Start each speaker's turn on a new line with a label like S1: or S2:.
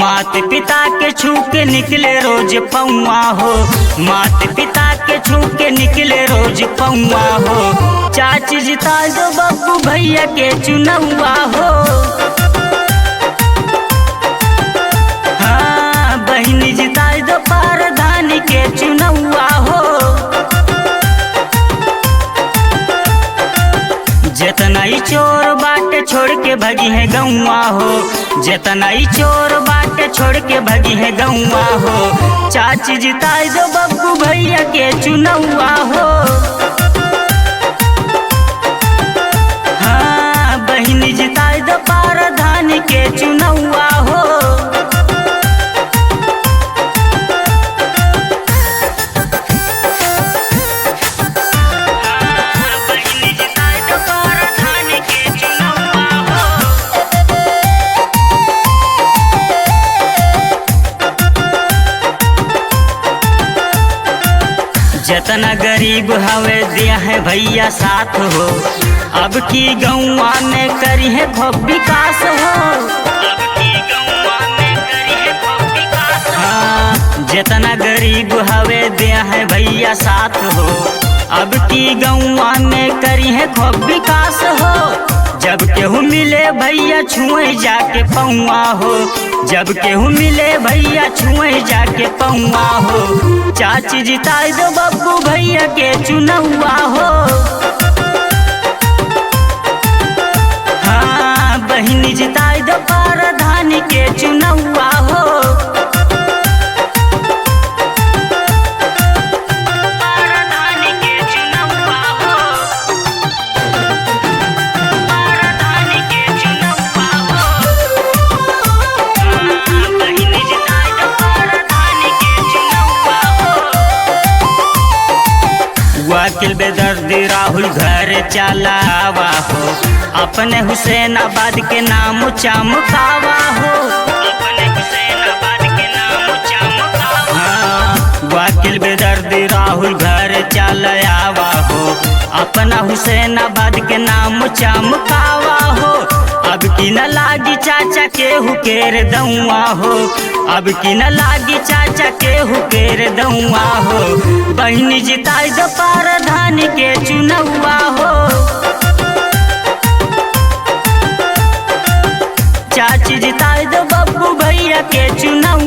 S1: मात पिता के छू के निकले रोज पौआ हो, मात पिता के छू के निकले रोज पौआ हो। चाची जिता दो बब्बू भैया के चुनौआ हो, हाँ बहिनी जिता दो पारधानी के चुनौआ हो। जितना ही चोर बाटे छोड़ के भगी है गौआ हो, जितना ही चोर बाटे छोड़ के भगी है गौआ हो। चाची जिताई दो बब्बू भैया के चुनौआ हो, हाँ बहिनी जिताई दो पारधानी के चुनौआ हो। जितना गरीब हवे दिया है भैया साथ हो, अब की गौआ में करी है खूब विकास हो, अब की गौआ में करी है खूब विकास। हाँ जितना गरीब हवे दिया है भैया साथ हो, अब की गौआ में करी है खूब विकास हो। जब केहू मिले भैया छुए जाके पौआ हो, जब केहू मिले भैया छुए जाके पौआ हो। चाची जिताई दो बब्बू भैया के चुनौआ हो, हाँ बहिनी जिताई दो पारधानी के चुनौआ हो। वकील बेदर्दी राहुल घर चलावा हो, अपने हुसैनाबाद के नाम चमकावा हो, अपने हुसैनाबाद के नाम चमकावा। हाँ वकील बेदर्दी राहुल घर चलावा हो, अपना हुसैनाबाद के नाम चमकावा हो। अब की न लागी चाचा के हुकेर दौआ हो, अब की न लागी चाचा के हुकेर दौआ हो। बहिनी जिताई दो पारधानी के चुनौआ हो, चाची जिताई दो बब्बू भैया के चुनौआ।